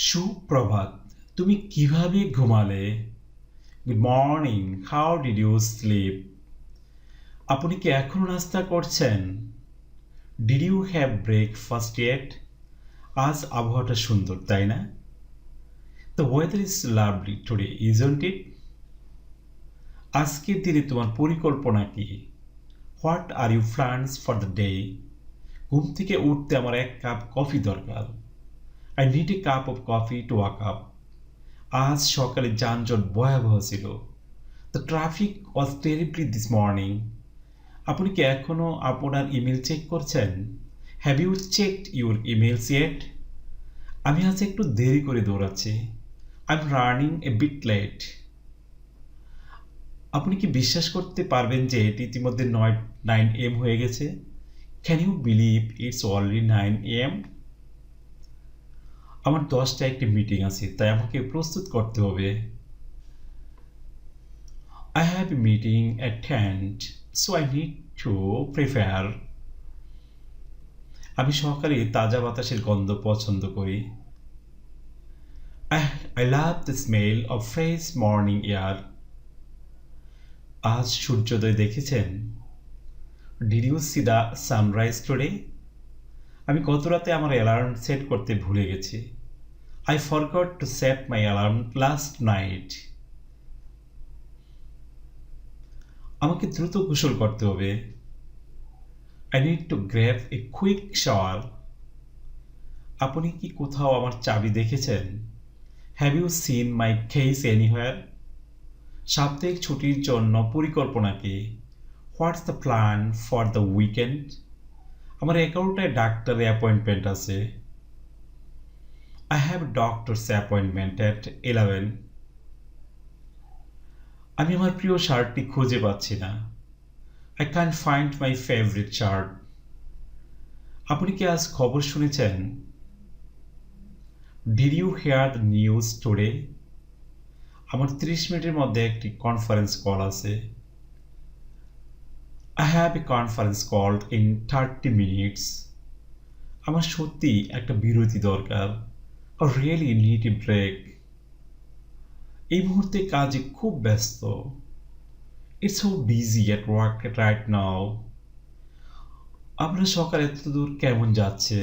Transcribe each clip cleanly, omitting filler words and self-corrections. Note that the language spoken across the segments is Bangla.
সুপ্রভাত, তুমি কিভাবে ঘুমালে? Good morning, how did you sleep? আপনি কি এখনো নাস্তা করছেন? Did you have breakfast yet? আজ আবহাওয়াটা সুন্দর, তাই না? The weather is lovely today, isn't it? আজকের দিনে তোমার পরিকল্পনা কি? What are you plans for the day? ঘুম থেকে উঠতে আমার এক কাপ কফি দরকার। I need a cup of coffee to walk up. আজ সকালে যানজট ভয়াবহ ছিল। The traffic was terribly this morning. আপনি কি এখনও আপনার ইমেল চেক করছেন? Have you checked your emails yet? আমি আজ একটু দেরি করে দৌড়াচ্ছি। I am running a bit late. আপনি কি বিশ্বাস করতে পারবেন যে এটি ইতিমধ্যে 9 AM হয়ে গেছে? Can you believe it's already 9 AM? আমার 10টায় একটি মিটিং আছে, তাই আমাকে প্রস্তুত করতে হবে। I have a meeting at 10, so I need to prepare. আমি সকালে তাজা বাতাসের গন্ধ পছন্দ করি। I love the smell of fresh morning air. আজ সূর্যোদয় দেখেছেন? Did you see the sunrise today? আমি গত রাতে আমার অ্যালার্ম সেট করতে ভুলে গেছি। I forgot to set my alarm last night. আমাকে দ্রুত গোসল করতে হবে। I need to grab a quick shower. আপনি কি কোথাও আমার চাবি দেখেছেন? Have you seen my keys anywhere? সাপ্তাহিক ছুটির জন্য পরিকল্পনা কি? What's the plan for the weekend? আমার 11টায় ডাক্তারের অ্যাপয়েন্টমেন্ট আছে। I have a doctor's appointment at 11. আমি আমার প্রিয় শার্টটি খুঁজে পাচ্ছি না। I can't find my favorite shirt. আপনি কি আজ খবর শুনেছেন? Did you hear the news today? আমার 30 মিনিটের মধ্যে একটি কনফারেন্স কল আছে। I have a conference call in 30 minutes. আমার সত্যি একটা বিরতি দরকার। I really need a break. এই মুহূর্তে কাজে খুব ব্যস্ত। It's so busy at work right now. আপনার সকাল এতদূর কেমন যাচ্ছে?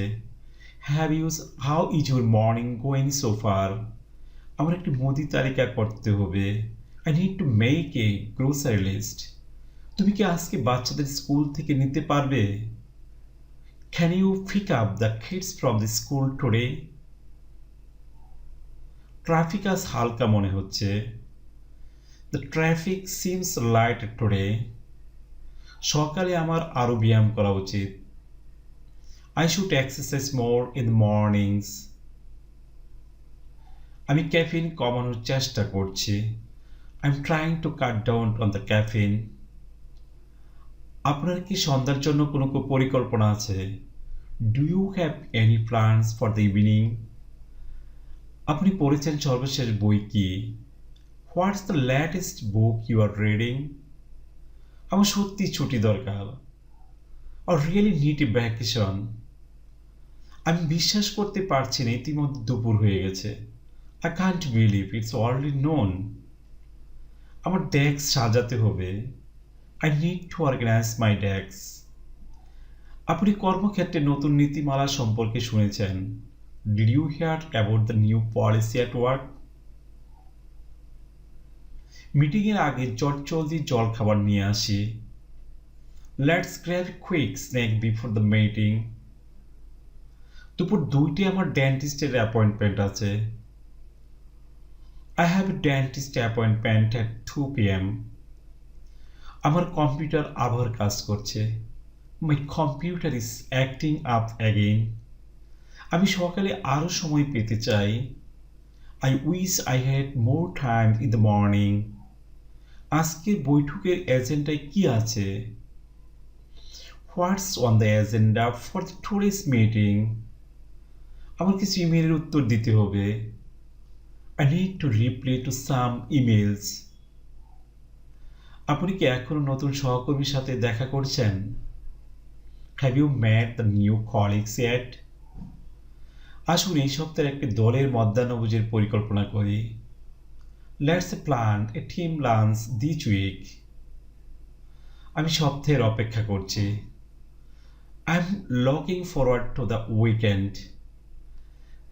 How is your morning going so far? আমার একটি মুদি তালিকা করতে হবে। I need to make a grocery list. তুমি কি আজকে বাচ্চাদের স্কুল থেকে নিতে পারবে? Can you pick up the kids from the school today? Traffic আজ হালকা মনে হচ্ছে। The traffic seems light today. সকালে আমার আরো ব্যায়াম করা উচিত। I should exercise more in the mornings. আমি ক্যাফিন কমানোর চেষ্টা করছি। I'm trying to cut down on the caffeine. আপনার কি সন্ধ্যার জন্য কোনো পরিকল্পনা আছে? Do you have any plans for the evening? আপনি পড়েছেন সর্বশেষ বই কি? What's the latest book you are reading? আমার সত্যি ছুটি দরকার। I really need a vacation. আমি বিশ্বাস করতে পারছি না ইতিমধ্যে দুপুর হয়ে গেছে। I can't believe it's already noon. আমার ডেস্ক সাজাতে হবে। I need to organize my desk. আপনি কর্মক্ষেত্রে নতুন নীতিমালা সম্পর্কে শুনেছেন? Did you hear about the new policy at work? মিটিংয়ের আগে চটজলদি জলখাবার নিয়ে আসি। Let's grab a quick snack before the meeting. দুপুর 2টায় আমার ডেন্টিস্টের অ্যাপয়েন্টমেন্ট আছে। I have a dentist appointment at 2 p.m. আমার কম্পিউটার আবার কাজ করছে। My computer is acting up again. আমি সকালে আরো সময় পেতে চাই। I wish I had more time in the morning. আজকের বৈঠকের এজেন্ডায় কি আছে? What's on the agenda for today's meeting? আমার কিছু ইমেলের উত্তর দিতে হবে। I need to reply to some emails. আপনি কি এখনো নতুন সহকর্মীর সাথে দেখা করছেন? Have you met the new colleagues yet? আসুন এই সপ্তাহের একটি দলের মধ্যাহ্নভোজের পরিকল্পনা করি। Let's plan a team lunch this week. আমি সপ্তাহের অপেক্ষা করছি। I am looking forward to the weekend.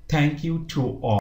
Thank you to all.